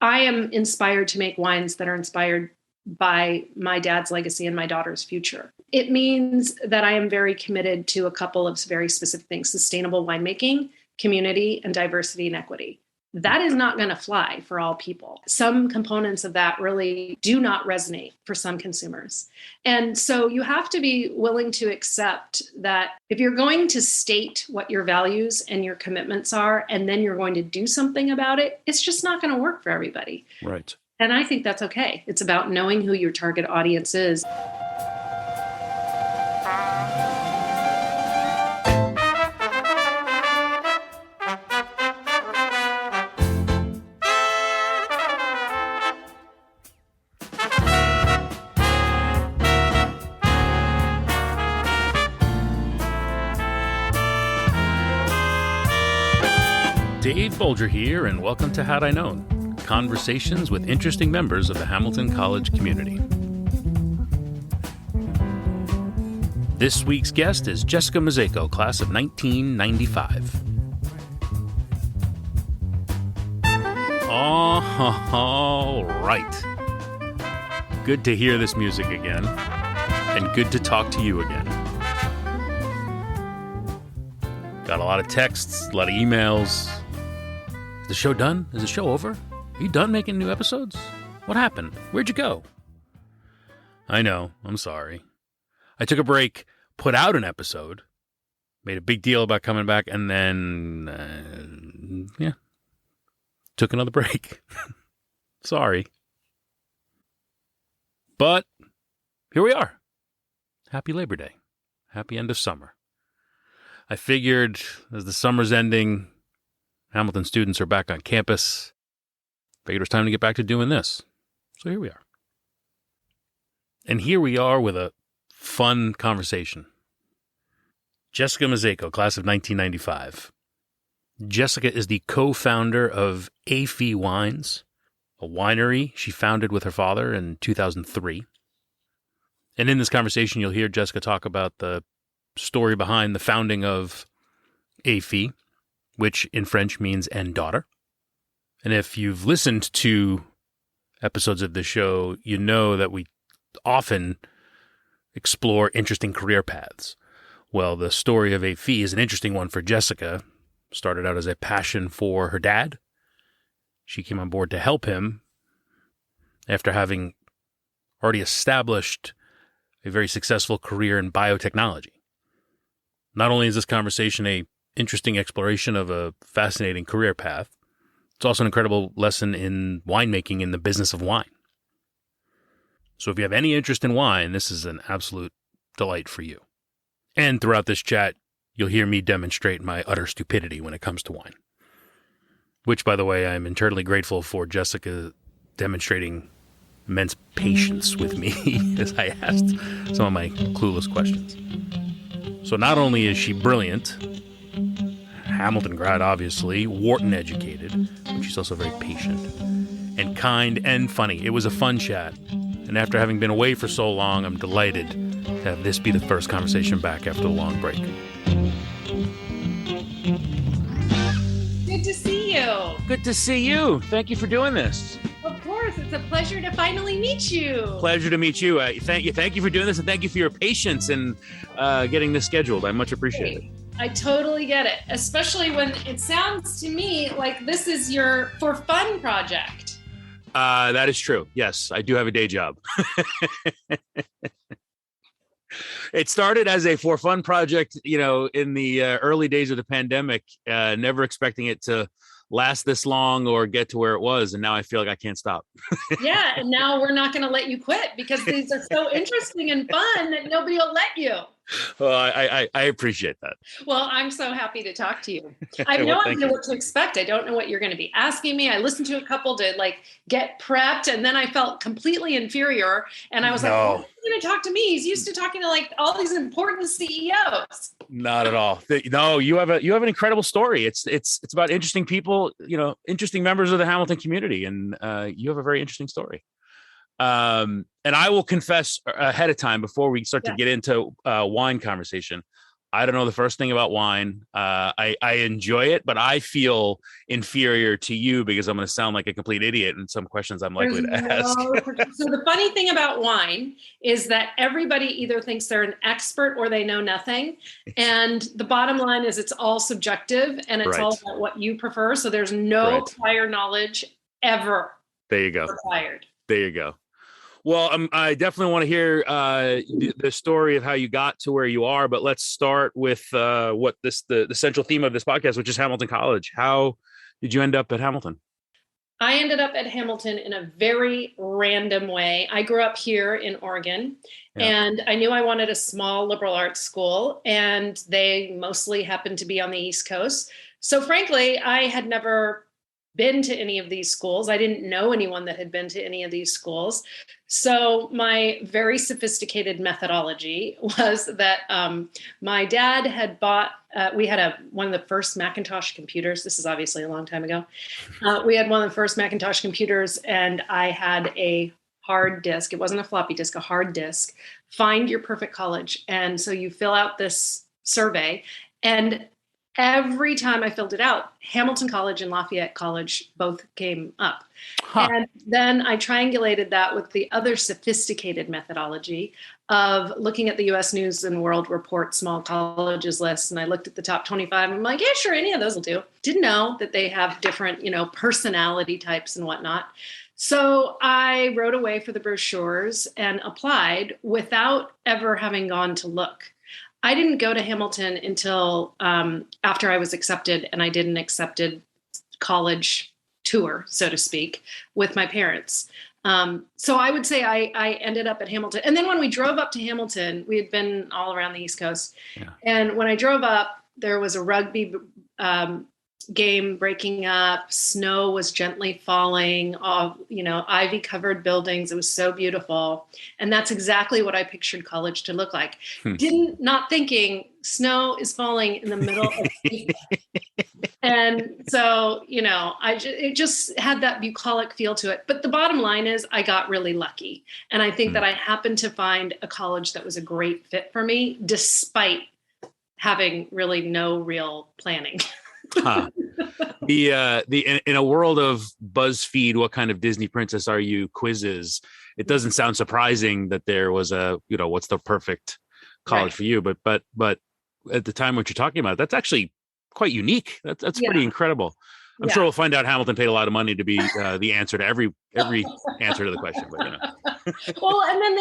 I am inspired to make wines that are inspired by my dad's legacy and my daughter's future. It means that I am very committed to a couple of very specific things: sustainable winemaking, community, and diversity and equity. That is not going to fly for all people. Some components of that really do not resonate for some consumers. And so you have to be willing to accept that if you're going to state what your values and your commitments are, and then you're going to do something about it, it's just not going to work for everybody. Right. And I think that's okay. It's about knowing who your target audience is. Dave Bolger here, and welcome to Had I Known, conversations with interesting members of the Hamilton College community. This week's guest is Jessica Mozeico, class of 1995. All right. Good to hear this music again, and good to talk to you again. Got a lot of texts, a lot of emails. Is the show done? Is the show over? Are you done making new episodes? What happened? Where'd you go? I know. I'm sorry. I took a break, put out an episode, made a big deal about coming back, and then, took another break. Sorry. But here we are. Happy Labor Day. Happy end of summer. I figured as the summer's ending, Hamilton students are back on campus. Figured it was time to get back to doing this. So here we are. And here we are with a fun conversation. Jessica Mozeico, class of 1995. Jessica is the co-founder of Et Fille Wines, a winery she founded with her father in 2003. And in this conversation, you'll hear Jessica talk about the story behind the founding of Et Fille, which in French means "and daughter." And if you've listened to episodes of this show, you know that we often explore interesting career paths. Well, the story of Et Fille is an interesting one for Jessica. Started out as a passion for her dad. She came on board to help him after having already established a very successful career in biotechnology. Not only is this conversation a interesting exploration of a fascinating career path, it's also an incredible lesson in winemaking in the business of wine. So if you have any interest in wine, this is an absolute delight for you. And throughout this chat, you'll hear me demonstrate my utter stupidity when it comes to wine. Which, by the way, I'm eternally grateful for Jessica demonstrating immense patience with me as I asked some of my clueless questions. So not only is she brilliant, Hamilton grad, obviously, Wharton educated, but she's also very patient and kind and funny. It was a fun chat. And after having been away for so long, I'm delighted to have this be the first conversation back after a long break. Good to see you. Good to see you. Thank you for doing this. Of course. It's a pleasure to finally meet you. Pleasure to meet you. Thank you for doing this, and thank you for your patience in getting this scheduled. I much appreciate it. I totally get it, especially when it sounds to me like this is your for fun project. That is true. Yes, I do have a day job. It started as a for fun project, in the early days of the pandemic, never expecting it to last this long or get to where it was. And now I feel like I can't stop. Yeah. And now we're not going to let you quit because these are so interesting and fun that nobody will let you. Well, I appreciate that. Well, I'm so happy to talk to you. I have no idea what to expect. I don't know what you're going to be asking me. I listened to a couple to get prepped, and then I felt completely inferior. And I was like, oh, he's going to talk to me. He's used to talking to all these important CEOs. Not at all. No, you have an incredible story. It's about interesting people, interesting members of the Hamilton community, and you have a very interesting story. And I will confess ahead of time before we start to get into wine conversation, I don't know the first thing about wine. I enjoy it, but I feel inferior to you because I'm going to sound like a complete idiot in some questions I'm There's likely to ask. no, so the funny thing about wine is that everybody either thinks they're an expert or they know nothing. And the bottom line is it's all subjective and it's all Right. about what you prefer. So there's no Right. prior knowledge ever There you go. required. There you go. Well, I definitely want to hear the story of how you got to where you are, but let's start with what the central theme of this podcast, which is Hamilton College. How did you end up at Hamilton? I ended up at Hamilton in a very random way. I grew up here in Oregon, Yeah. and I knew I wanted a small liberal arts school, and they mostly happened to be on the East Coast. So frankly, I had never been to any of these schools. I didn't know anyone that had been to any of these schools. So my very sophisticated methodology was that my dad had bought, we had one of the first Macintosh computers. This is obviously a long time ago. We had one of the first Macintosh computers, and I had a hard disk. It wasn't a floppy disk, a hard disk. Find your perfect college. And so you fill out this survey, and every time I filled it out, Hamilton College and Lafayette College both came up. Huh. And then I triangulated that with the other sophisticated methodology of looking at the US News and World Report small colleges list. And I looked at the top 25 and I'm like, yeah, sure, any of those will do. Didn't know that they have different, personality types and whatnot. So I wrote away for the brochures and applied without ever having gone to look. I didn't go to Hamilton until after I was accepted, and I did an accepted college tour, so to speak, with my parents. So I would say I ended up at Hamilton. And then when we drove up to Hamilton, we had been all around the East Coast. Yeah. And when I drove up, there was a rugby game breaking up. Snow was gently falling, ivy covered buildings. It was so beautiful. And that's exactly what I pictured college to look like. Not thinking snow is falling in the middle of and so, it just had that bucolic feel to it. But the bottom line is I got really lucky. And I think that I happened to find a college that was a great fit for me, despite having really no real planning. Huh. In a world of BuzzFeed, what kind of Disney princess are you quizzes, it doesn't sound surprising that there was what's the perfect college for you, but at the time what you're talking about, that's actually quite unique. That's pretty incredible. I'm sure we'll find out Hamilton paid a lot of money to be the answer to every answer to the question, but Well, and then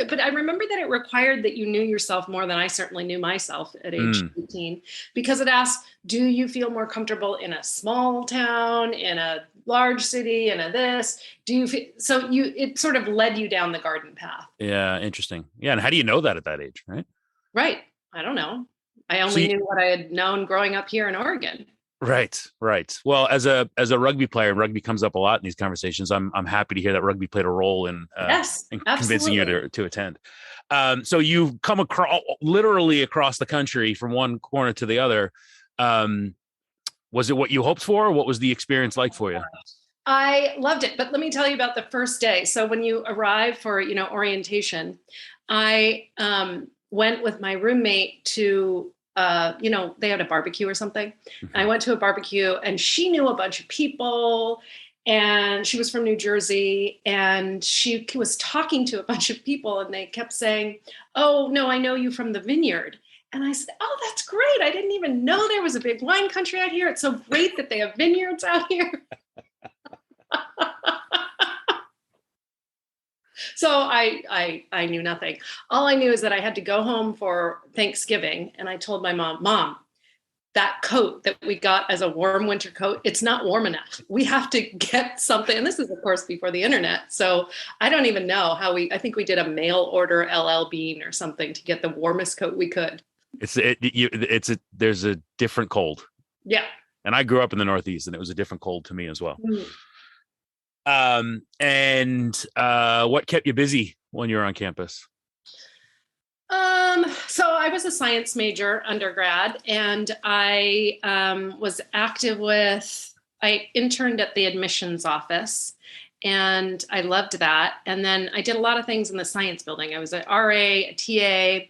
but I remember that it required that you knew yourself more than I certainly knew myself at age 18, because it asked, do you feel more comfortable in a small town, in a large city, in a this? Do you feel, it sort of led you down the garden path. Yeah, interesting. Yeah, and how do you know that at that age, right? Right. I don't know. I only knew what I had known growing up here in Oregon. Right. Well, as a rugby player, and rugby comes up a lot in these conversations, I'm happy to hear that rugby played a role in convincing you to attend. So you've come literally across the country from one corner to the other. Was it what you hoped for? Or what was the experience like for you? I loved it, but let me tell you about the first day. So when you arrive for orientation, I went with my roommate to. They had a barbecue or something. Mm-hmm. I went to a barbecue and she knew a bunch of people and she was from New Jersey and she was talking to a bunch of people and they kept saying, oh, no, I know you from the vineyard. And I said, oh, that's great. I didn't even know there was a big wine country out here. It's so great that they have vineyards out here. So I knew nothing. All I knew is that I had to go home for Thanksgiving. And I told my mom, that coat that we got as a warm winter coat, it's not warm enough. We have to get something. And this is, of course, before the internet. So I don't even know how I think we did a mail order LL Bean or something to get the warmest coat we could. There's a different cold. Yeah. And I grew up in the Northeast and it was a different cold to me as well. Mm. What kept you busy when you were on campus? So I was a science major undergrad, and I was active I interned at the admissions office, and I loved that. And then I did a lot of things in the science building. I was an RA, a TA,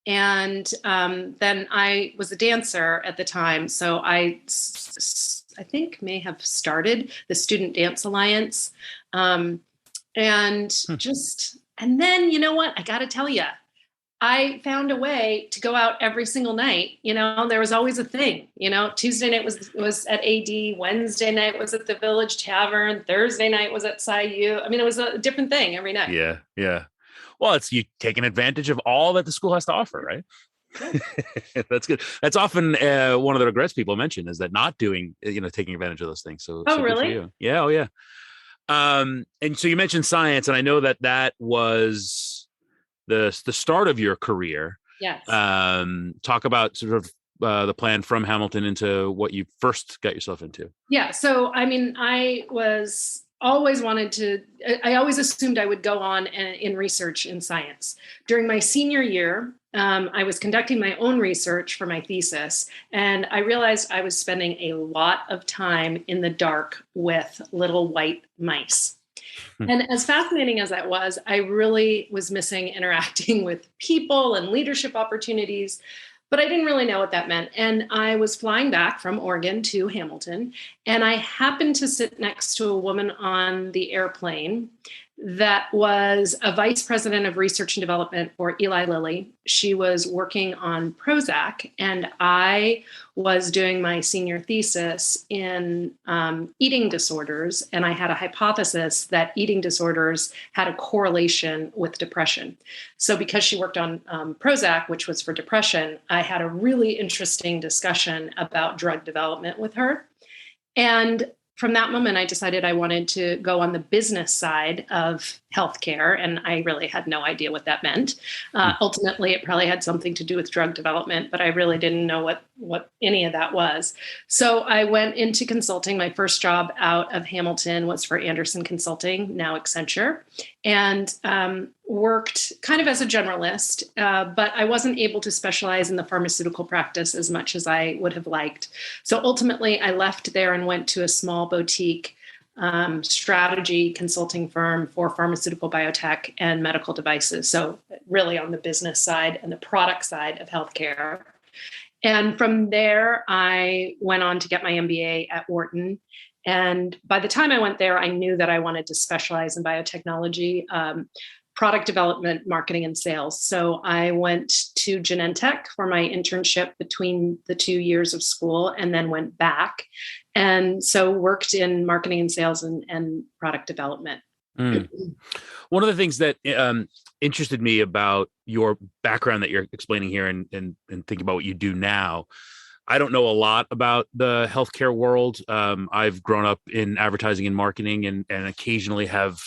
And then I was a dancer at the time. So I think may have started the Student Dance Alliance. Um, and then, you know what? I got to tell you, I found a way to go out every single night. There was always a thing. Tuesday night was at AD, Wednesday night was at the Village Tavern, Thursday night was at Sayu. I mean, it was a different thing every night. Yeah, yeah. Well, it's you taking advantage of all that the school has to offer, right? That's good. That's often one of the regrets people mention is that not doing, taking advantage of those things. So Oh, good really? for you. Yeah. Oh, yeah. And so you mentioned science, and I know that was the start of your career. Yes. Talk about sort of the plan from Hamilton into what you first got yourself into. Yeah. So, I mean, I always assumed I would go on in research in science. During my senior year, I was conducting my own research for my thesis, and I realized I was spending a lot of time in the dark with little white mice. And as fascinating as that was, I really was missing interacting with people and leadership opportunities, but I didn't really know what that meant. And I was flying back from Oregon to Hamilton, and I happened to sit next to a woman on the airplane that was a vice president of research and development for Eli Lilly. She was working on Prozac, and I was doing my senior thesis in eating disorders. And I had a hypothesis that eating disorders had a correlation with depression. So because she worked on Prozac, which was for depression, I had a really interesting discussion about drug development with her. And from that moment, I decided I wanted to go on the business side of healthcare, and I really had no idea what that meant. Ultimately, it probably had something to do with drug development, but I really didn't know what any of that was. So I went into consulting. My first job out of Hamilton was for Anderson Consulting, now Accenture, and worked kind of as a generalist, but I wasn't able to specialize in the pharmaceutical practice as much as I would have liked. So ultimately, I left there and went to a small boutique strategy consulting firm for pharmaceutical biotech and medical devices. So really on the business side and the product side of healthcare. And from there, I went on to get my MBA at Wharton. And by the time I went there, I knew that I wanted to specialize in biotechnology, product development, marketing, and sales. So I went to Genentech for my internship between the 2 years of school, and then went back. And so worked in marketing and sales and product development. One of the things that interested me about your background that you're explaining here and thinking about what you do now, I don't know a lot about the healthcare world. I've grown up in advertising and marketing and occasionally have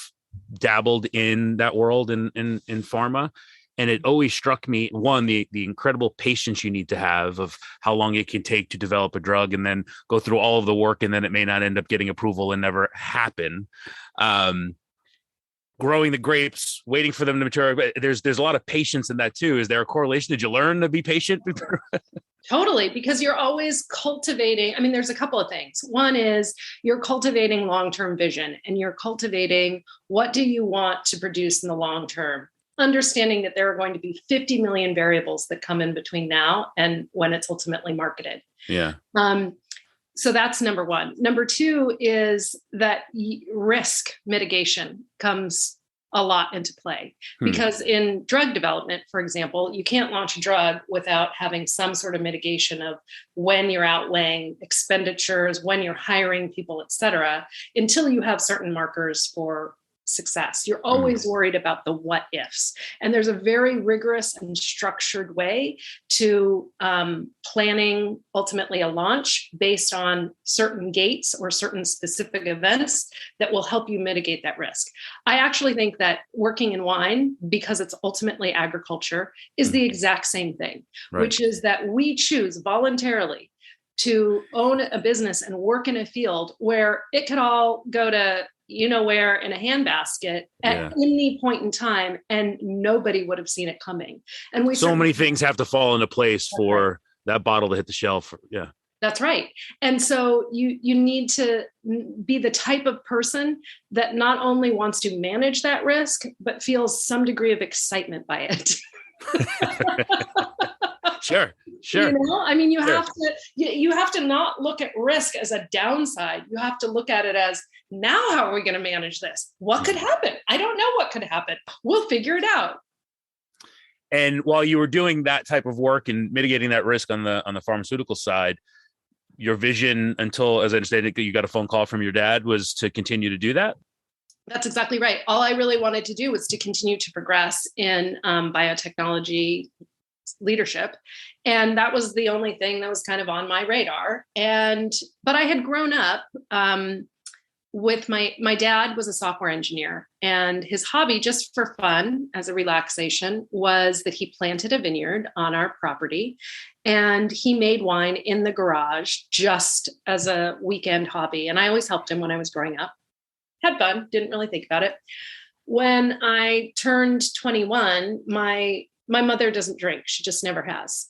dabbled in that world in pharma. And it always struck me, one, the incredible patience you need to have of how long it can take to develop a drug and then go through all of the work and then it may not end up getting approval and never happen. Growing the grapes, waiting for them to mature. But there's a lot of patience in that too. Is there a correlation? Did you learn to be patient? Totally, because you're always cultivating. I mean, there's a couple of things. One is you're cultivating long-term vision, and you're cultivating what do you want to produce in the long term, understanding that there are going to be 50 million variables that come in between now and when it's ultimately marketed. Yeah. So that's number one. Number two is that risk mitigation comes a lot into play because in drug development, for example, you can't launch a drug without having some sort of mitigation of when you're outlaying expenditures, when you're hiring people, et cetera, until you have certain markers for success. You're always worried about the what ifs. And there's a very rigorous and structured way to planning ultimately a launch based on certain gates or certain specific events that will help you mitigate that risk. I actually think that working in wine, because it's ultimately agriculture, is the exact same thing, which is that we choose voluntarily to own a business and work in a field where it could all go to where in a handbasket at any point in time, and nobody would have seen it coming. And so many things have to fall into place for that bottle to hit the shelf. Yeah, that's right. And so you need to be the type of person that not only wants to manage that risk, but feels some degree of excitement by it. Sure. You know, I mean, Sure. you have to not look at risk as a downside. You have to look at it as, now how are we going to manage this? What could happen? I don't know what could happen. We'll figure it out. And while you were doing that type of work and mitigating that risk on the pharmaceutical side, your vision until, as I understand it, you got a phone call from your dad, was to continue to do that? That's exactly right. All I really wanted to do was to continue to progress in biotechnology leadership. And that was the only thing that was kind of on my radar. But I had grown up with my dad was a software engineer, and his hobby, just for fun as a relaxation, was that he planted a vineyard on our property, and he made wine in the garage just as a weekend hobby. And I always helped him when I was growing up. Had fun, didn't really think about it. When I turned 21, my mother doesn't drink. She just never has.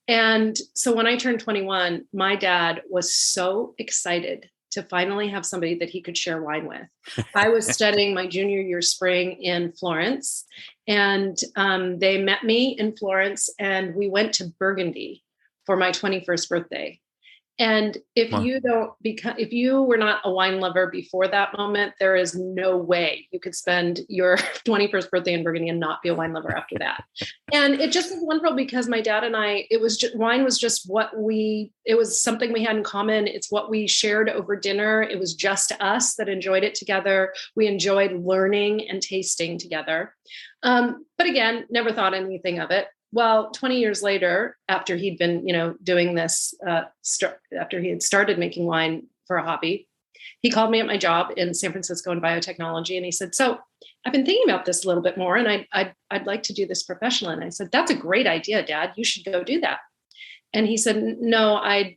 And so when I turned 21, my dad was so excited to finally have somebody that he could share wine with. I was studying my junior year spring in Florence, and they met me in Florence, and we went to Burgundy for my 21st birthday. And if you were not a wine lover before that moment, there is no way you could spend your 21st birthday in Burgundy and not be a wine lover after that. And it just was wonderful because my dad and I, wine was just it was something we had in common. It's what we shared over dinner. It was just us that enjoyed it together. We enjoyed learning and tasting together. But again, never thought anything of it. Well, 20 years later, after he'd been, doing this, after he had started making wine for a hobby, he called me at my job in San Francisco in biotechnology. And he said, "So I've been thinking about this a little bit more, and I'd like to do this professionally." And I said, "That's a great idea, Dad. You should go do that." And he said, "No, I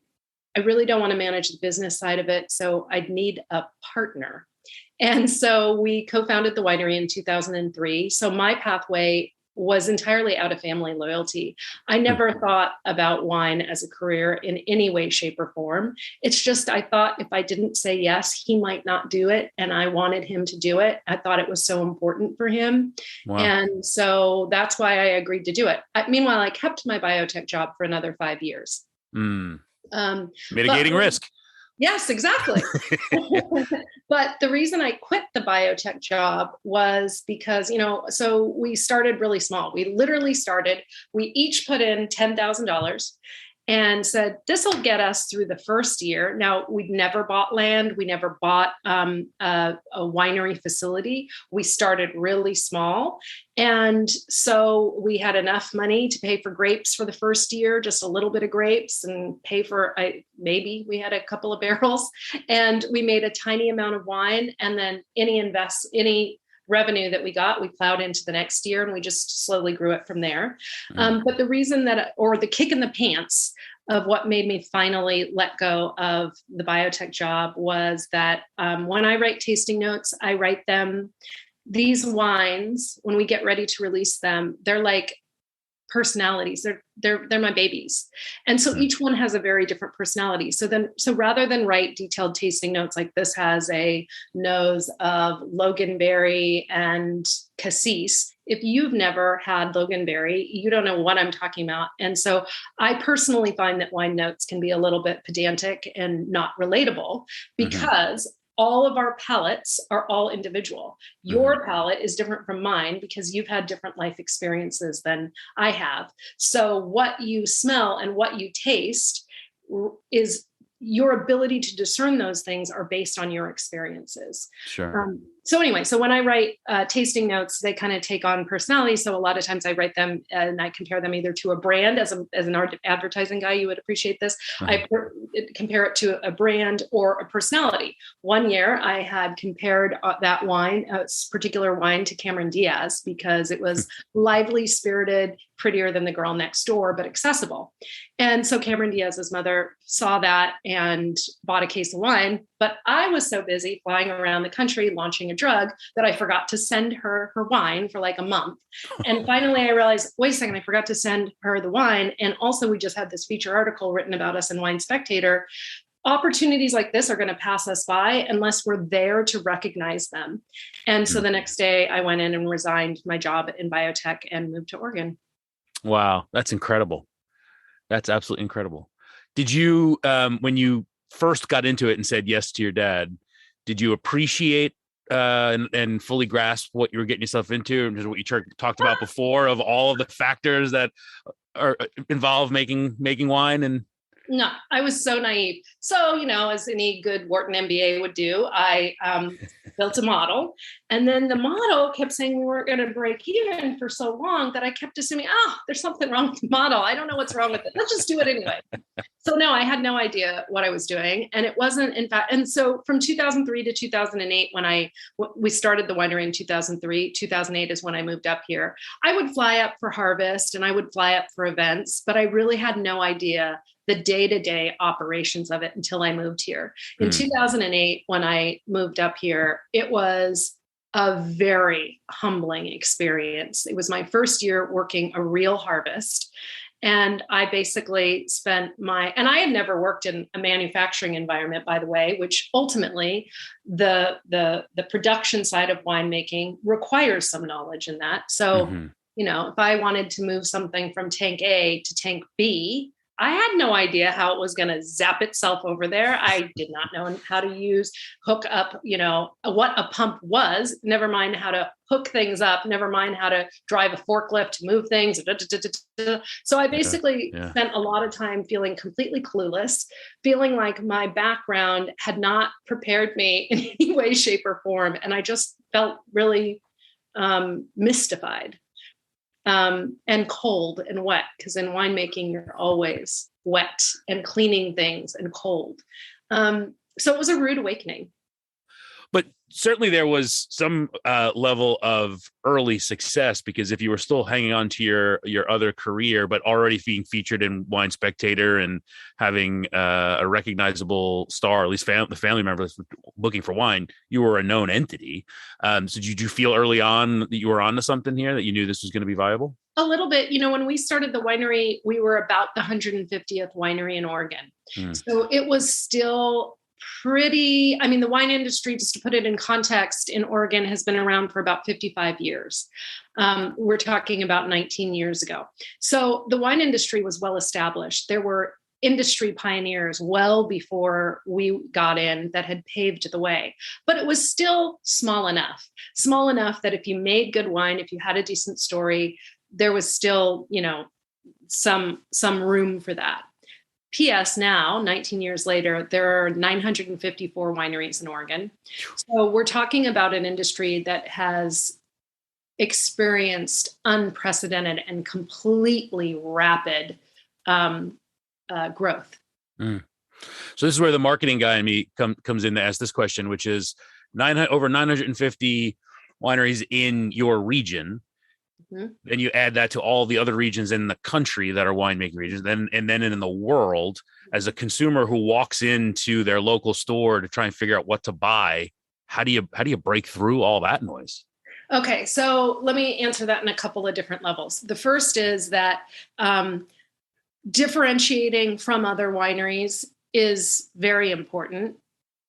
really don't want to manage the business side of it. So I'd need a partner." And so we co-founded the winery in 2003. So my pathway was entirely out of family loyalty. I never thought about wine as a career in any way, shape, or form. It's just, I thought if I didn't say yes, he might not do it. And I wanted him to do it. I thought it was so important for him. Wow. And so that's why I agreed to do it. Meanwhile, I kept my biotech job for another 5 years. Mitigating risk. Yes, exactly. But the reason I quit the biotech job was because, so we started really small. We literally started, we each put in $10,000 and said, this will get us through the first year. Now, we'd never bought land. We never bought a winery facility. We started really small. And so we had enough money to pay for grapes for the first year, just a little bit of grapes, and pay for, maybe we had a couple of barrels, and we made a tiny amount of wine. And then any revenue that we got, we plowed into the next year, and we just slowly grew it from there. But the reason the kick in the pants of what made me finally let go of the biotech job was that when I write tasting notes, I write them, these wines, when we get ready to release them, they're like personalities. They're my babies. And so each one has a very different personality. So rather than write detailed tasting notes, like this has a nose of Loganberry and Cassis, if you've never had Loganberry, you don't know what I'm talking about. And so I personally find that wine notes can be a little bit pedantic and not relatable because all of our palates are all individual. Your palate is different from mine because you've had different life experiences than I have. So what you smell and what you taste is your ability to discern those things are based on your experiences. Sure. So anyway, so when I write tasting notes, they kind of take on personality. So a lot of times I write them and I compare them either to a brand. As an advertising guy, you would appreciate this. I compare it to a brand or a personality. One year I had compared that wine, a particular wine, to Cameron Diaz because it was lively, spirited, prettier than the girl next door, but accessible. And so Cameron Diaz's mother saw that and bought a case of wine. But I was so busy flying around the country launching a drug that I forgot to send her wine for like a month. And finally I realized, wait a second, I forgot to send her the wine. And also we just had this feature article written about us in Wine Spectator. Opportunities like this are going to pass us by unless we're there to recognize them. And so the next day I went in and resigned my job in biotech and moved to Oregon. Wow, that's incredible. That's absolutely incredible. Did you, when you first got into it and said yes to your dad, did you appreciate and fully grasp what you were getting yourself into, and just what you talked about before of all of the factors that are involved making wine? And No, I was so naive. So, as any good Wharton MBA would do, I built a model. And then the model kept saying we weren't going to break even for so long that I kept assuming, there's something wrong with the model. I don't know what's wrong with it. Let's just do it anyway. So, no, I had no idea what I was doing. And it wasn't, in fact, and so from 2003 to 2008, when we started the winery in 2003, 2008 is when I moved up here. I would fly up for harvest and I would fly up for events, but I really had no idea the day-to-day operations of it until I moved here. In 2008, when I moved up here, it was a very humbling experience. It was my first year working a real harvest. And I basically and I had never worked in a manufacturing environment, by the way, which ultimately the production side of winemaking requires some knowledge in that. So, if I wanted to move something from tank A to tank B, I had no idea how it was going to zap itself over there. I did not know how to hook up, what a pump was, never mind how to hook things up, never mind how to drive a forklift to move things. So I basically spent a lot of time feeling completely clueless, feeling like my background had not prepared me in any way, shape, or form. And I just felt really mystified. And cold and wet, because in winemaking, you're always wet and cleaning things and cold. So it was a rude awakening. But certainly there was some level of early success, because if you were still hanging on to your other career, but already being featured in Wine Spectator and having a recognizable star, at least the family members looking for wine, you were a known entity. So did you feel early on that you were onto something here, that you knew this was going to be viable? A little bit. When we started the winery, we were about the 150th winery in Oregon. So it was still the wine industry, just to put it in context, in Oregon has been around for about 55 years. We're talking about 19 years ago. So the wine industry was well established. There were industry pioneers well before we got in that had paved the way, but it was still small enough that if you made good wine, if you had a decent story, there was still, some room for that. P.S. Now, 19 years later, there are 954 wineries in Oregon. So we're talking about an industry that has experienced unprecedented and completely rapid growth. So this is where the marketing guy in me comes in to ask this question, which is over 950 wineries in your region. Then you add that to all the other regions in the country that are winemaking regions, and then in the world, as a consumer who walks into their local store to try and figure out what to buy, how do you break through all that noise? Okay, so let me answer that in a couple of different levels. The first is that differentiating from other wineries is very important,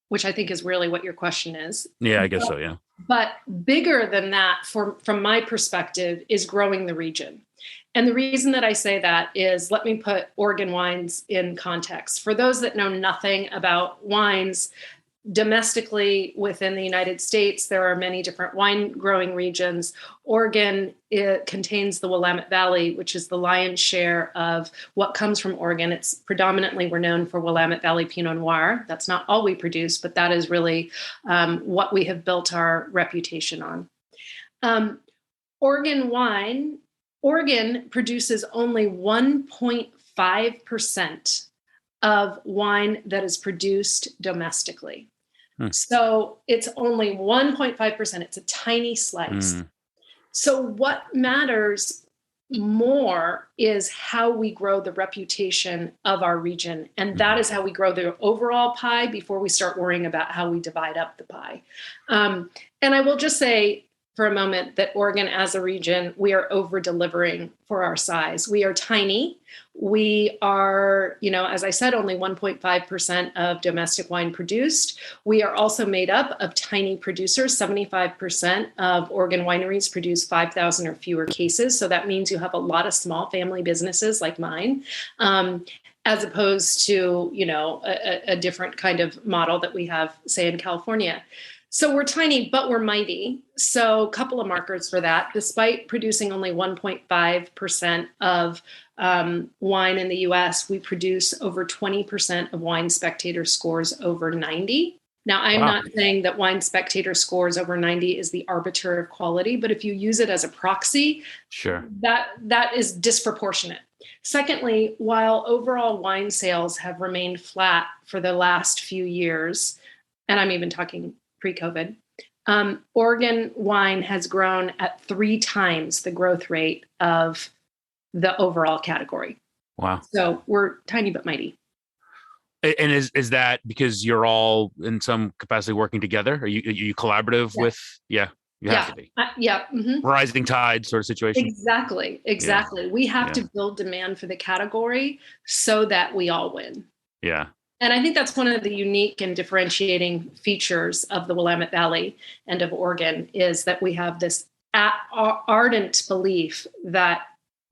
which I think is really what your question is. Yeah, I guess so, yeah. But bigger than that, from my perspective, is growing the region. And the reason that I say that is, let me put Oregon wines in context. For those that know nothing about wines, domestically within the United States, there are many different wine growing regions. Oregon, it contains the Willamette Valley, which is the lion's share of what comes from Oregon. It's predominantly, we're known for Willamette Valley Pinot Noir. That's not all we produce, but that is really what we have built our reputation on. Oregon produces only 1.5% of wine that is produced domestically. So it's only 1.5%. It's a tiny slice. So what matters more is how we grow the reputation of our region. And that is how we grow the overall pie before we start worrying about how we divide up the pie. And I will just say, for a moment that Oregon as a region, we are over delivering for our size. We are tiny. We are, as I said, only 1.5% of domestic wine produced. We are also made up of tiny producers. 75% of Oregon wineries produce 5,000 or fewer cases. So that means you have a lot of small family businesses like mine. As opposed to, a different kind of model that we have, say, in California. So we're tiny, but we're mighty. So a couple of markers for that. Despite producing only 1.5% of wine in the US, we produce over 20% of Wine Spectator scores over 90. Now, I'm not saying that Wine Spectator scores over 90 is the arbiter of quality, but if you use it as a proxy, sure, that is disproportionate. Secondly, while overall wine sales have remained flat for the last few years, and I'm even talking pre-COVID, Oregon wine has grown at 3 times the growth rate of the overall category. Wow. So we're tiny but mighty. And is that because you're all in some capacity working together? Are you collaborative with? Yeah, you have to be. Mm-hmm. Rising tide sort of situation. Exactly. Yeah. We have to build demand for the category so that we all win. Yeah. And I think that's one of the unique and differentiating features of the Willamette Valley and of Oregon is that we have this ardent belief that,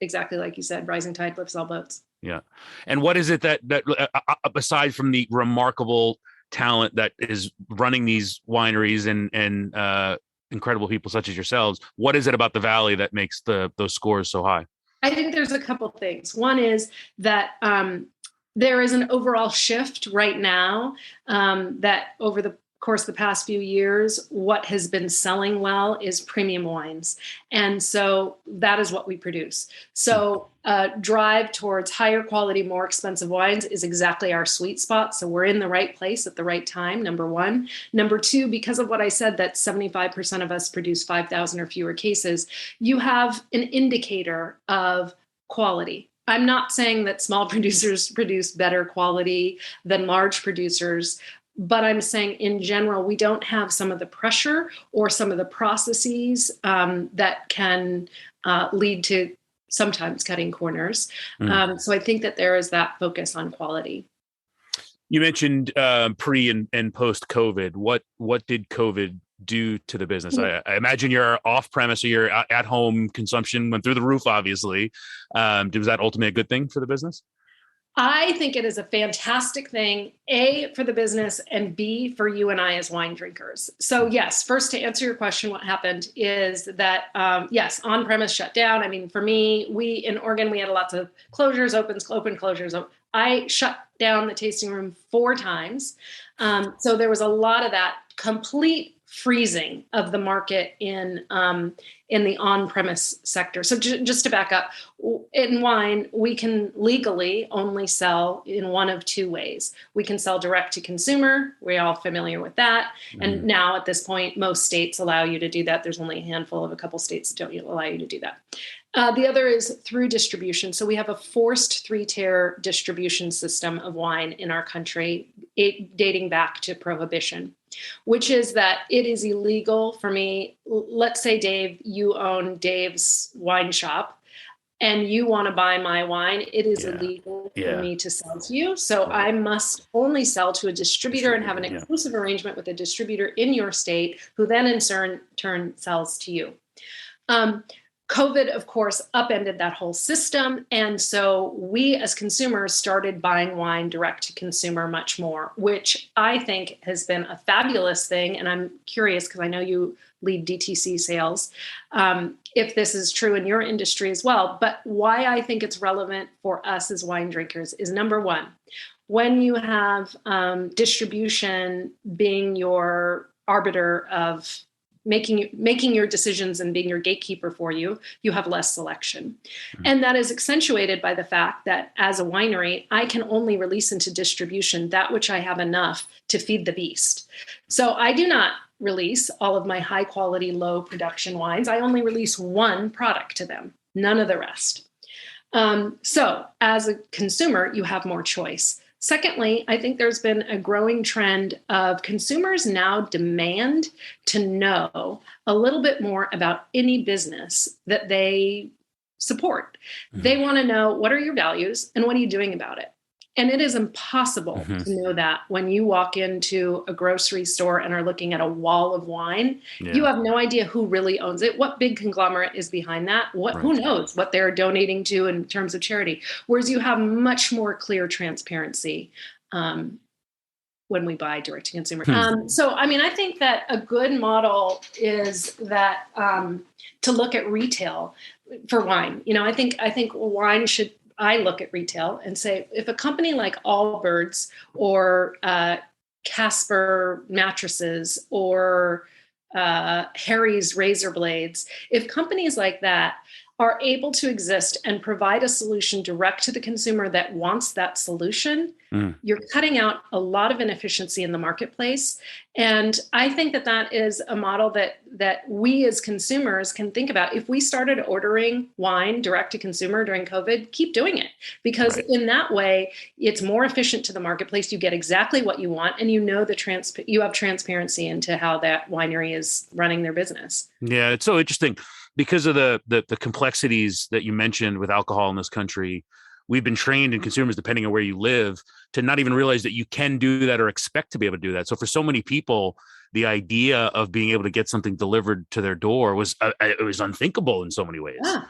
exactly like you said, rising tide lifts all boats. Yeah. And what is it that aside from the remarkable talent that is running these wineries and incredible people such as yourselves, what is it about the Valley that makes those scores so high? I think there's a couple things. One is that there is an overall shift right now that over the course of the past few years, what has been selling well is premium wines. And so that is what we produce. So drive towards higher quality, more expensive wines is exactly our sweet spot. So we're in the right place at the right time, number one. Number two, because of what I said, that 75% of us produce 5,000 or fewer cases, you have an indicator of quality. I'm not saying that small producers produce better quality than large producers, but I'm saying in general, we don't have some of the pressure or some of the processes that can lead to sometimes cutting corners. So I think that there is that focus on quality. You mentioned pre and post COVID. What did COVID do to the business? I imagine your off premise or your at home consumption went through the roof, obviously. Was that ultimately a good thing for the business? I think it is a fantastic thing, A, for the business, and B, for you and I as wine drinkers. So yes, first to answer your question, what happened is that, yes, on-premise shut down. I mean, for me, in Oregon, we had lots of closures, open closures. I shut down the tasting room 4 times. So there was a lot of that complete freezing of the market in the on-premise sector. So just to back up, in wine, we can legally only sell in one of 2 ways. We can sell direct to consumer. We're all familiar with that. And now at this point, most states allow you to do that. There's only a handful of a couple states that don't allow you to do that. The other is through distribution. So we have a forced 3-tier distribution system of wine in our country, dating back to Prohibition, which is that it is illegal for me. Let's say, Dave, you own Dave's wine shop and you want to buy my wine. It is illegal for me to sell to you. So I must only sell to a distributor and have an exclusive arrangement with a distributor in your state who then in turn sells to you. COVID, of course, upended that whole system. And so we as consumers started buying wine direct to consumer much more, which I think has been a fabulous thing. And I'm curious, because I know you lead DTC sales, if this is true in your industry as well. But why I think it's relevant for us as wine drinkers is, number one, when you have distribution being your arbiter of making your decisions and being your gatekeeper for you, you have less selection. And that is accentuated by the fact that as a winery, I can only release into distribution that which I have enough to feed the beast. So I do not release all of my high quality, low production wines. I only release one product to them, none of the rest. So as a consumer, you have more choice. Secondly, I think there's been a growing trend of consumers now demand to know a little bit more about any business that they support. They want to know, what are your values and what are you doing about it? And it is impossible Mm-hmm. to know that when you walk into a grocery store and are looking at a wall of wine. Yeah. You have no idea who really owns it, what big conglomerate is behind that, who knows what they're donating to in terms of charity. Whereas you have much more clear transparency when we buy direct to consumer. So, I mean, I think that a good model is that to look at retail for wine. I think wine should. I look at retail and say, if a company like Allbirds or Casper mattresses or Harry's razor blades, if companies like that are able to exist and provide a solution direct to the consumer that wants that solution, you're cutting out a lot of inefficiency in the marketplace. And I think that is a model that we as consumers can think about. If we started ordering wine direct to consumer during COVID, keep doing it, because in that way, it's more efficient to the marketplace. You get exactly what you want, and you have transparency into how that winery is running their business. Yeah, it's so interesting. Because of the complexities that you mentioned with alcohol in this country, we've been trained in consumers, depending on where you live, to not even realize that you can do that or expect to be able to do that. So for so many people, the idea of being able to get something delivered to their door was unthinkable in so many ways. Yeah.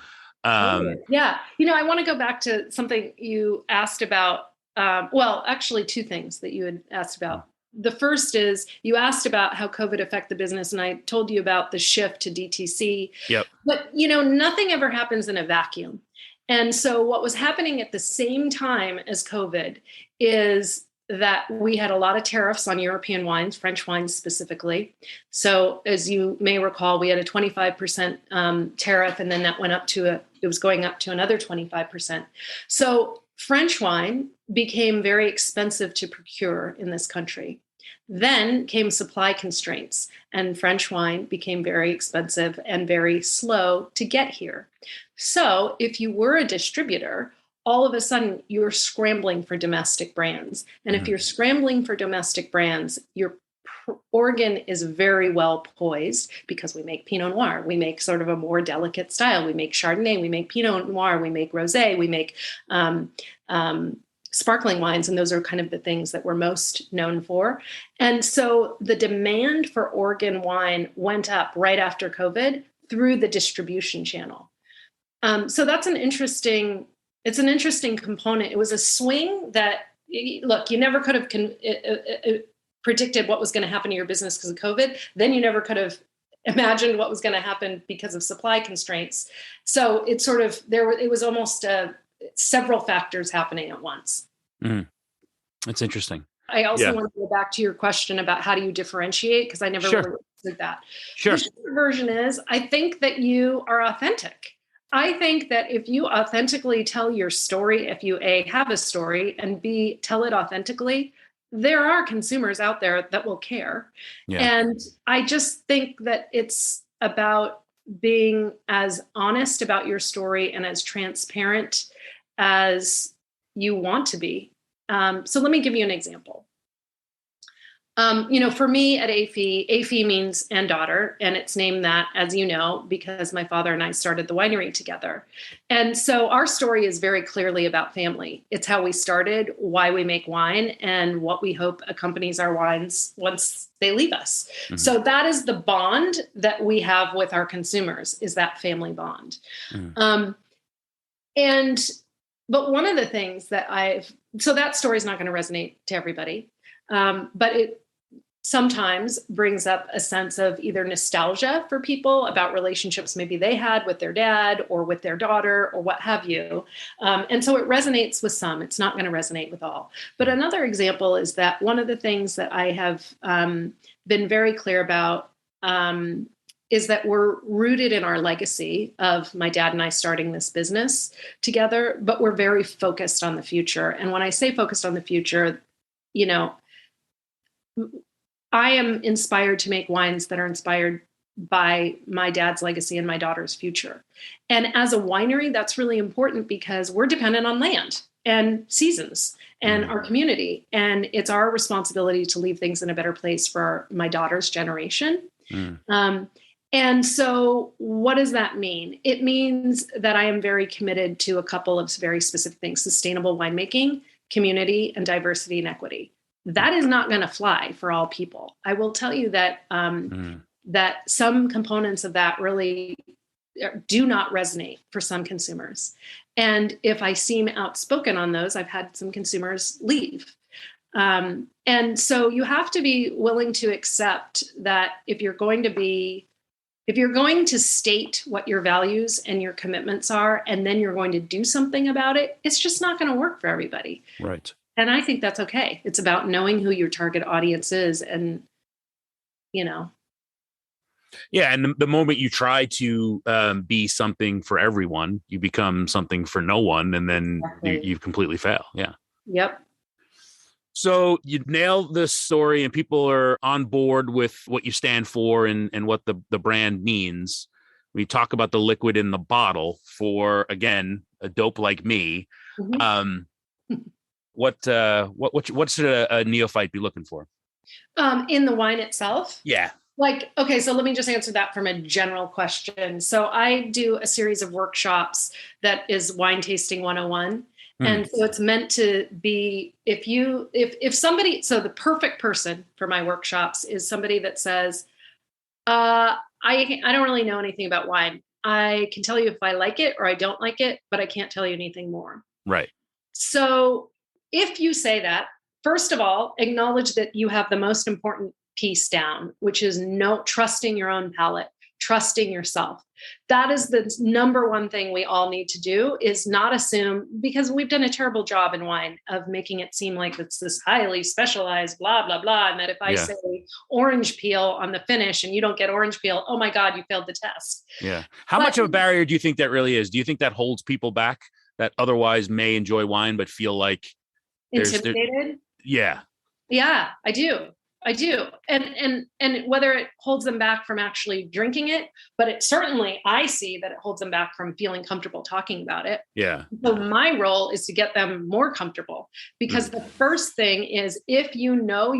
I want to go back to something you asked about. Well, actually, two things that you had asked about. The first is you asked about how COVID affected the business, and I told you about the shift to DTC. Yep. But, nothing ever happens in a vacuum. And so what was happening at the same time as COVID is that we had a lot of tariffs on European wines, French wines specifically. So as you may recall, we had a 25% tariff, and then that went it was going up to another 25%. So French wine became very expensive to procure in this country. Then came supply constraints, and French wine became very expensive and very slow to get here. So if you were a distributor, all of a sudden you're scrambling for domestic brands. And if you're scrambling for domestic brands, your Oregon is very well poised because we make Pinot Noir. We make sort of a more delicate style. We make Chardonnay. We make Pinot Noir. We make Rosé. We make sparkling wines. And those are kind of the things that we're most known for. And so the demand for Oregon wine went up right after COVID through the distribution channel. So that's an interesting component. It was a swing that, look, you never could have predicted what was going to happen to your business because of COVID. Then you never could have imagined what was going to happen because of supply constraints. So it's sort of it was almost several factors happening at once. That's interesting. I also want to go back to your question about how do you differentiate, because I never really did that. Sure. The short version is, I think that you are authentic. I think that if you authentically tell your story, if you A, have a story, and B, tell it authentically, there are consumers out there that will care. Yeah. And I just think that it's about being as honest about your story and as transparent as you want to be. So let me give you an example. For me at Et Fille means and daughter, and it's named that, as you know, because my father and I started the winery together. And so our story is very clearly about family. It's how we started, why we make wine, and what we hope accompanies our wines once they leave us. Mm-hmm. So that is the bond that we have with our consumers, is that family bond. Mm-hmm. But one of the things that so that story is not going to resonate to everybody, but it sometimes brings up a sense of either nostalgia for people about relationships maybe they had with their dad or with their daughter or what have you. And so it resonates with some. It's not going to resonate with all. But another example is that one of the things that I have been very clear about is that we're rooted in our legacy of my dad and I starting this business together, but we're very focused on the future. And when I say focused on the future, I am inspired to make wines that are inspired by my dad's legacy and my daughter's future. And as a winery, that's really important because we're dependent on land. and seasons and our community. And it's our responsibility to leave things in a better place for my daughter's generation. And so what does that mean? It means that I am very committed to a couple of very specific things: sustainable winemaking, community, and diversity and equity. That is not going to fly for all people. I will tell you that that some components of that really do not resonate for some consumers. And if I seem outspoken on those, I've had some consumers leave. And so you have to be willing to accept that if you're going to state what your values and your commitments are, and then you're going to do something about it, it's just not going to work for everybody. Right. And I think that's okay. It's about knowing who your target audience is and, Yeah. And the moment you try to be something for everyone, you become something for no one. And then you completely fail. Yeah. Yep. So you nail this story and people are on board with what you stand for and what the brand means. We talk about the liquid in the bottle for, again, a dope like me. What should a neophyte be looking for? In the wine itself? Yeah. Okay, so let me just answer that from a general question. So I do a series of workshops that is Wine Tasting 101. And so it's meant to be, if somebody, so the perfect person for my workshops is somebody that says, I don't really know anything about wine. I can tell you if I like it or I don't like it, but I can't tell you anything more. Right. So if you say that, first of all, acknowledge that you have the most important piece down, which is trusting your own palate, trusting yourself. That is the number one thing we all need to do, is not assume, because we've done a terrible job in wine of making it seem like it's this highly specialized blah, blah, blah. And that if I say orange peel on the finish and you don't get orange peel, oh my God, you failed the test. Yeah. How much of a barrier do you think that really is? Do you think that holds people back that otherwise may enjoy wine, but feel like intimidated? Yeah. Yeah, I do. And whether it holds them back from actually drinking it, but I see that it holds them back from feeling comfortable talking about it. Yeah. So my role is to get them more comfortable, because the first thing is, if you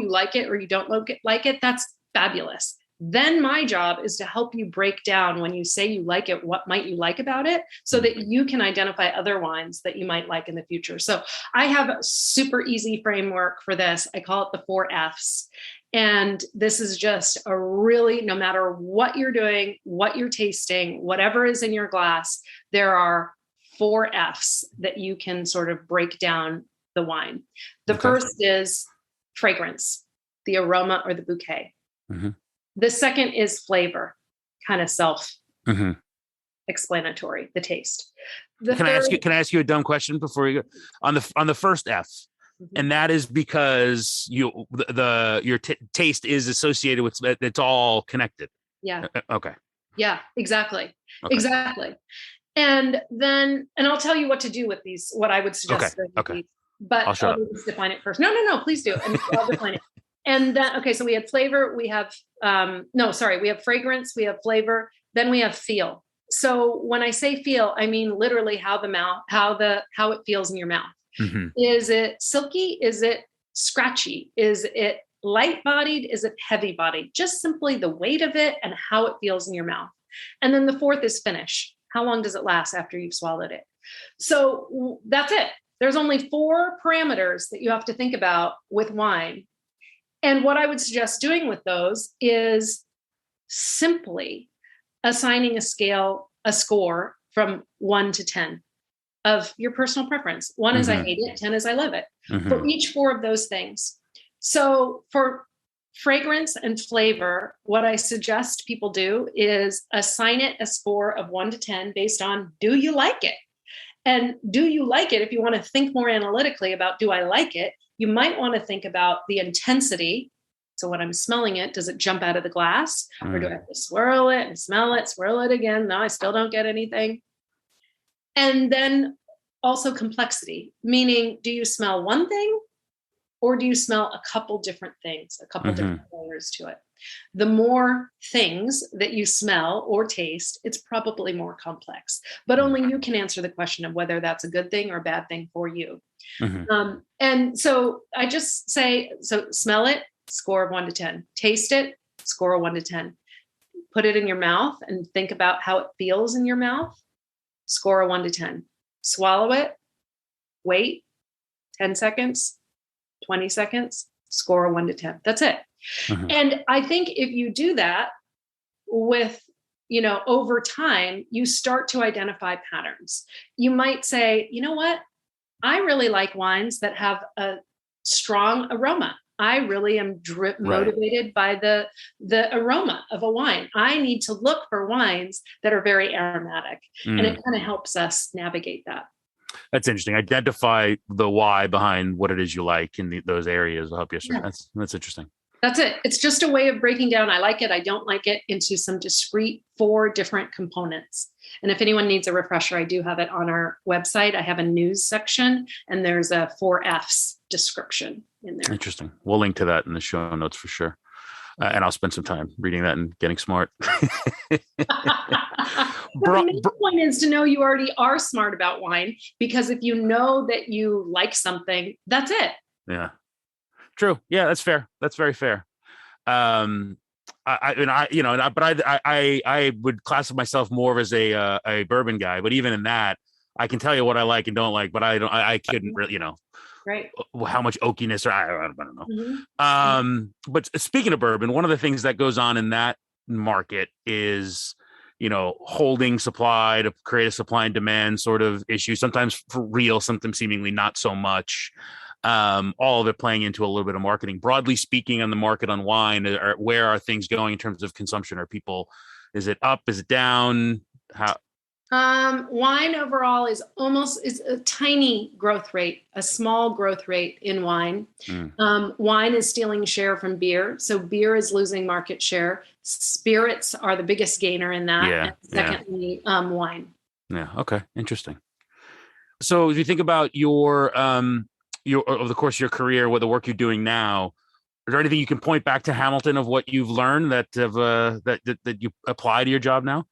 like it or you don't like it, that's fabulous. Then my job is to help you break down, when you say you like it, what might you like about it, so that you can identify other wines that you might like in the future. So I have a super easy framework for this. I call it the 4 F's. And this is just a really, no matter what you're doing, what you're tasting, whatever is in your glass, there are 4 F's that you can sort of break down the wine. The first is fragrance, the aroma or the bouquet. The second is flavor, kind of self-explanatory, the taste. Can I ask you a dumb question before you go on the first F? And that is because your taste is associated with, it's all connected. Yeah. Okay. Yeah, exactly. Okay. Exactly. And I'll tell you what to do with these, what I would suggest. Okay. But I'll define it first. No, please do. And I'll define it. And then, so we had flavor, we have, we have fragrance, we have flavor, then we have feel. So when I say feel, I mean literally how it feels in your mouth. Is it silky? Is it scratchy? Is it light bodied? Is it heavy bodied? Just simply the weight of it and how it feels in your mouth. And then the fourth is finish. How long does it last after you've swallowed it? So that's it. There's only 4 parameters that you have to think about with wine. And what I would suggest doing with those is simply assigning a score from 1 to 10 of your personal preference. 1 is I hate it, 10 is I love it, for each 4 of those things. So for fragrance and flavor, what I suggest people do is assign it a score of 1 to 10 based on, do you like it? And do you like it? If you want to think more analytically about, do I like it? You might want to think about the intensity. So when I'm smelling it, does it jump out of the glass? Or do I have to swirl it and smell it, swirl it again? No, I still don't get anything. And then also complexity, meaning, do you smell one thing or do you smell a couple different things, a couple Mm-hmm. different layers to it? The more things that you smell or taste, it's probably more complex, but only you can answer the question of whether that's a good thing or a bad thing for you. Mm-hmm. And so I just say, so smell it, score of 1 to 10, taste it, score of 1 to 10, put it in your mouth and think about how it feels in your mouth, score of 1 to 10, swallow it, wait 10 seconds, 20 seconds, score of 1 to 10. That's it. Mm-hmm. And I think if you do that with, over time, you start to identify patterns. You might say, you know what? I really like wines that have a strong aroma. I really am motivated by the aroma of a wine. I need to look for wines that are very aromatic. And it kind of helps us navigate that. That's interesting. Identify the why behind what it is you like in those areas will help you. Yeah. That's interesting. That's it. It's just a way of breaking down I like it, I don't like it into some discrete 4 different components. And if anyone needs a refresher, I do have it on our website. I have a news section and there's a 4 F's description in there. Interesting. We'll link to that in the show notes for sure. And I'll spend some time reading that and getting smart. The main point is to know you already are smart about wine, because if you know that you like something, that's it. Yeah. True. Yeah, that's fair. That's very fair. I would classify myself more as a bourbon guy, but even in that, I can tell you what I like and don't like, but I couldn't really, right. How much oakiness or I don't know. Mm-hmm. But speaking of bourbon, one of the things that goes on in that market is, holding supply to create a supply and demand sort of issue, sometimes for real, sometimes seemingly not so much. All of it playing into a little bit of marketing. Broadly speaking, on the market on wine, where are things going in terms of consumption? Is it up? Is it down? How? Wine overall is a tiny growth rate, a small growth rate in wine. Wine is stealing share from beer. So beer is losing market share. Spirits are the biggest gainer in that. Yeah. And secondly, wine. Yeah. Okay. Interesting. So if you think about your over the course of your career, with the work you're doing now, is there anything you can point back to Hamilton of what you've learned that you apply to your job now?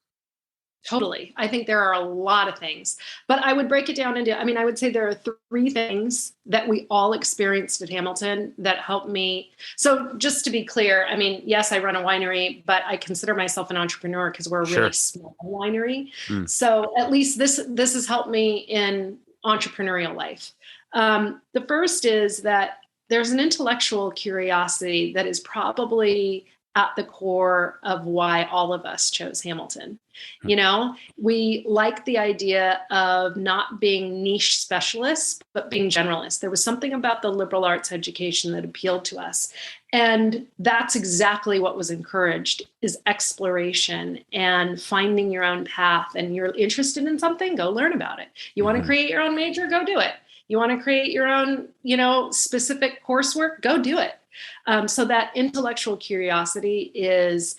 Totally. I think there are a lot of things, but I would break it down into, I would say there are 3 things that we all experienced at Hamilton that helped me. So just to be clear, yes, I run a winery, but I consider myself an entrepreneur because we're a really small winery. So at least this has helped me in entrepreneurial life. The first is that there's an intellectual curiosity that is probably at the core of why all of us chose Hamilton. We like the idea of not being niche specialists, but being generalists. There was something about the liberal arts education that appealed to us. And that's exactly what was encouraged, is exploration and finding your own path. And you're interested in something, go learn about it. You want to create your own major, go do it. You want to create your own, specific coursework, go do it. So that intellectual curiosity is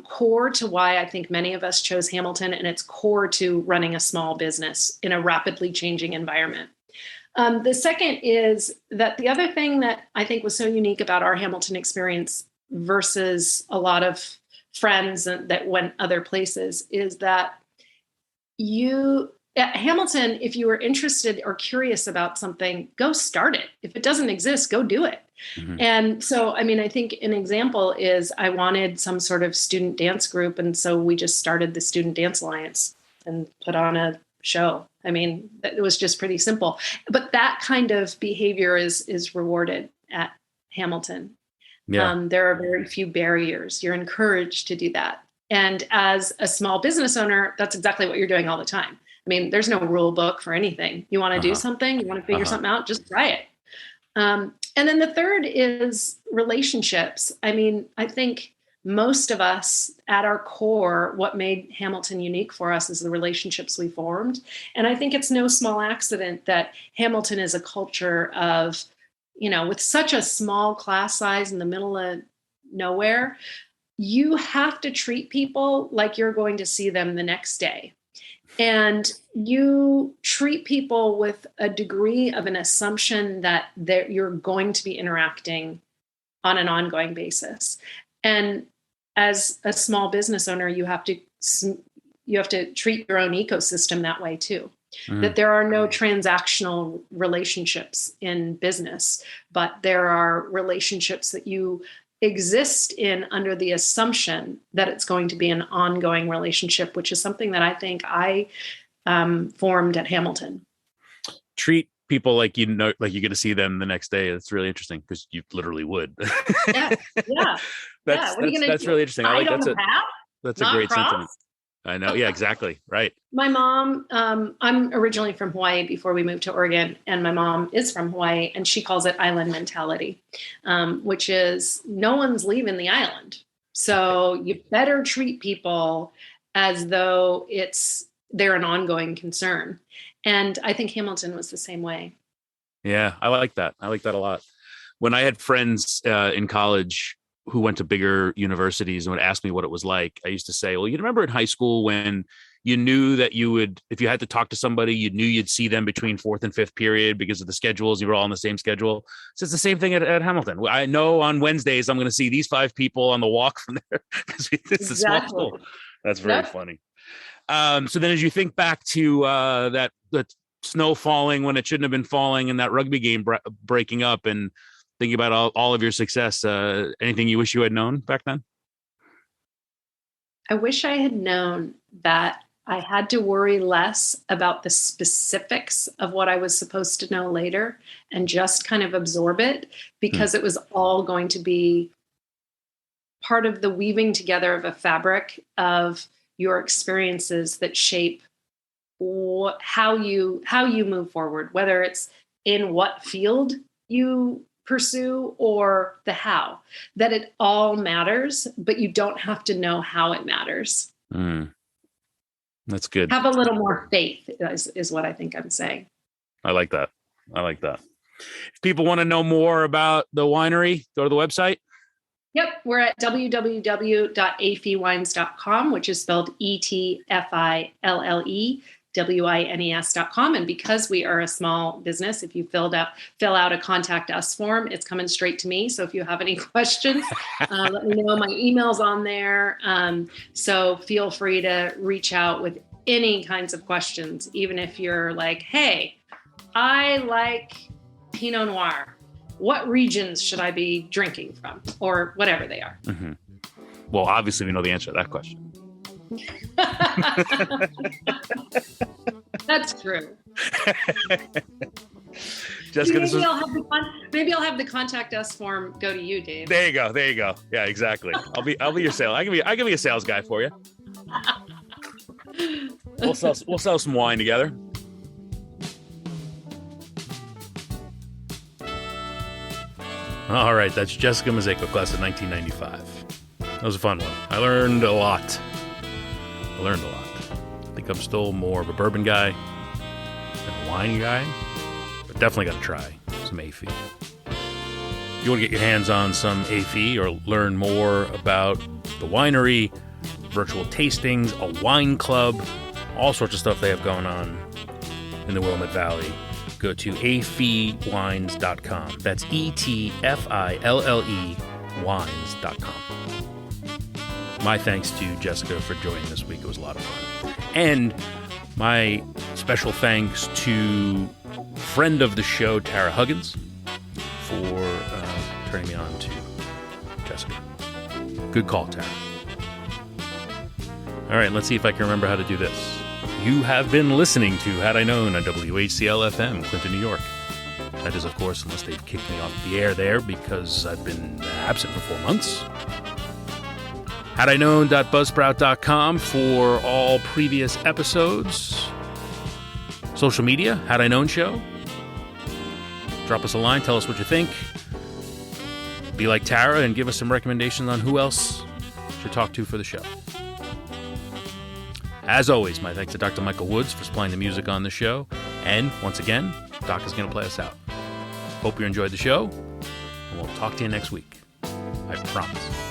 core to why I think many of us chose Hamilton, and it's core to running a small business in a rapidly changing environment. The second is that the other thing that I think was so unique about our Hamilton experience versus a lot of friends that went other places is that at Hamilton, if you were interested or curious about something, go start it. If it doesn't exist, go do it. And so, I think an example is I wanted some sort of student dance group. And so we just started the Student Dance Alliance and put on a show. It was just pretty simple. But that kind of behavior is rewarded at Hamilton. Yeah. There are very few barriers. You're encouraged to do that. And as a small business owner, that's exactly what you're doing all the time. There's no rule book for anything. You want to do something, you want to figure something out, just try it. And then the third is relationships. I think most of us at our core, what made Hamilton unique for us is the relationships we formed. And I think it's no small accident that Hamilton is a culture of, with such a small class size in the middle of nowhere, you have to treat people like you're going to see them the next day. And you treat people with a degree of an assumption that you're going to be interacting on an ongoing basis. And as a small business owner, you have to treat your own ecosystem that way too. That there are no transactional relationships in business, but there are relationships that you exist in under the assumption that it's going to be an ongoing relationship, which is something that I think I formed at Hamilton. Treat people like you're going to see them the next day. That's really interesting because you literally would. Yeah. That's really interesting. That's a great sentiment. I know. Yeah, exactly. Right. My mom, I'm originally from Hawaii before we moved to Oregon, and my mom is from Hawaii, and she calls it island mentality, which is no one's leaving the island. So you better treat people as though they're an ongoing concern. And I think Hamilton was the same way. Yeah, I like that. I like that a lot. When I had friends in college who went to bigger universities and would ask me what it was like, I used to say, well, you remember in high school when you knew that you would, if you had to talk to somebody, you knew you'd see them between fourth and fifth period because of the schedules. You were all on the same schedule. So it's the same thing at Hamilton. I know on Wednesdays, I'm going to see these 5 people on the walk from there because it's a small school. That's very funny. So then as you think back to that snow falling when it shouldn't have been falling and that rugby game breaking up and thinking about all of your success, anything you wish you had known back then? I wish I had known that I had to worry less about the specifics of what I was supposed to know later and just kind of absorb it, because it was all going to be part of the weaving together of a fabric of your experiences that shape how you move forward, whether it's in what field you pursue or the how. That it all matters, but you don't have to know how it matters. That's good. Have a little more faith is what I think I'm saying. I like that. If people want to know more about the winery, go to the website. Yep. We're at www.etfillewines.com, which is spelled ETFILLEWINES.com. And because we are a small business, if you fill out a contact us form, it's coming straight to me. So if you have any questions, let me know. My email's on there. So feel free to reach out with any kinds of questions, even if you're like, hey, I like Pinot Noir. What regions should I be drinking from, or whatever they are? Mm-hmm. Well, obviously we know the answer to that question. That's true. Jessica, maybe I'll have the contact us form go to you, Dave. There you go. Yeah, exactly. I'll be your sales. I can be a sales guy for you. We'll sell some wine together. All right, that's Jessica Mozeico, class of 1995. That was a fun one. I learned a lot. I think I'm still more of a bourbon guy than a wine guy, but definitely got to try some Et Fille. If you want to get your hands on some Et Fille or learn more about the winery, virtual tastings, a wine club, all sorts of stuff they have going on in the Willamette Valley, go to etfillewines.com. That's ETFILLE wines.com. My thanks to Jessica for joining this week. It was a lot of fun. And my special thanks to friend of the show, Tara Huggins, for turning me on to Jessica. Good call, Tara. All right, let's see if I can remember how to do this. You have been listening to Had I Known on WHCL-FM, Clinton, New York. That is, of course, unless they've kicked me off the air there because I've been absent for 4 months. HadIknown.buzzsprout.com for all previous episodes. Social media, Had I Known Show. Drop us a line, tell us what you think. Be like Tara and give us some recommendations on who else should talk to for the show. As always, my thanks to Dr. Michael Woods for supplying the music on the show. And once again, Doc is going to play us out. Hope you enjoyed the show, and we'll talk to you next week. I promise.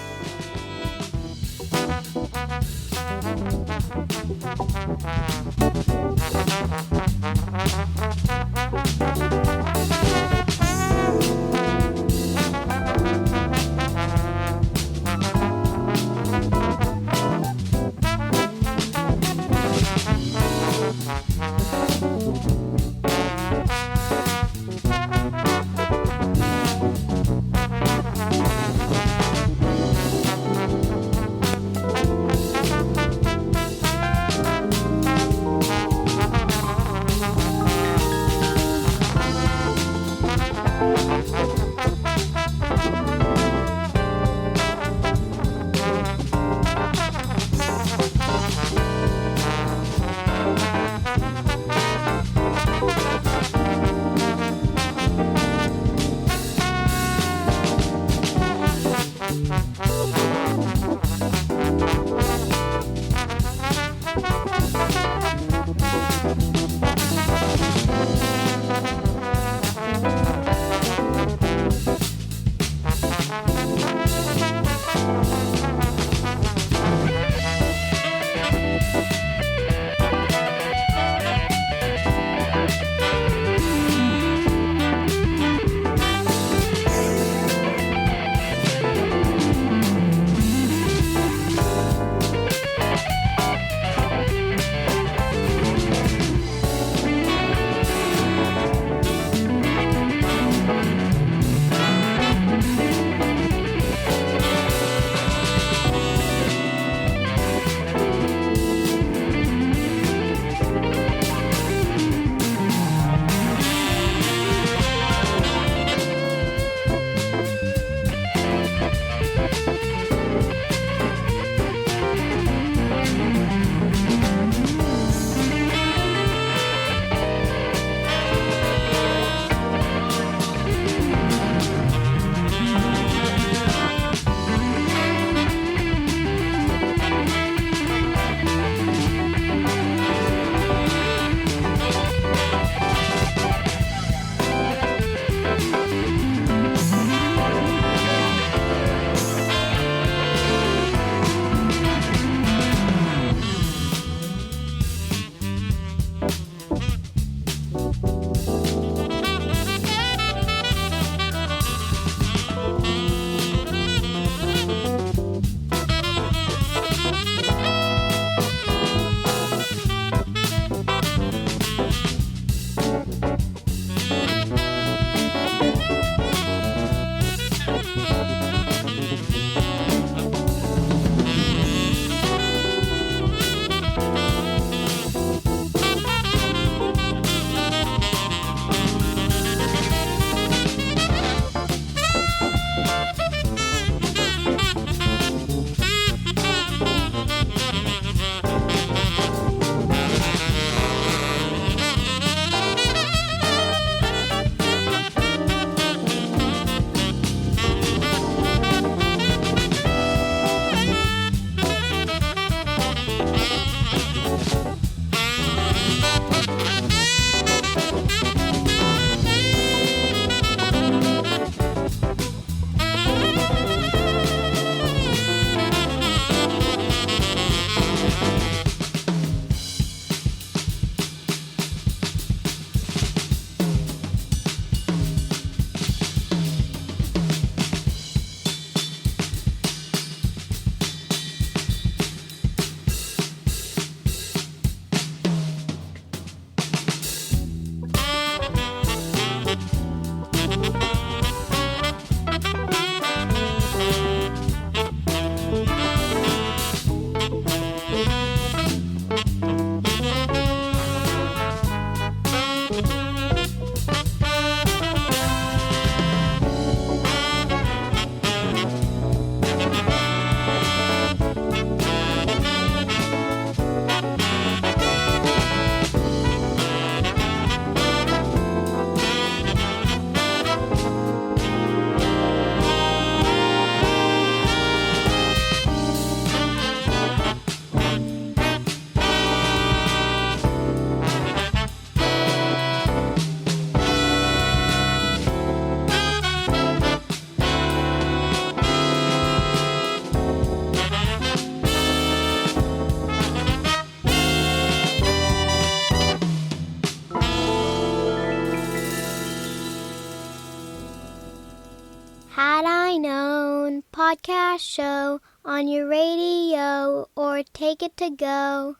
Had I Known podcast show on your radio or take it to go.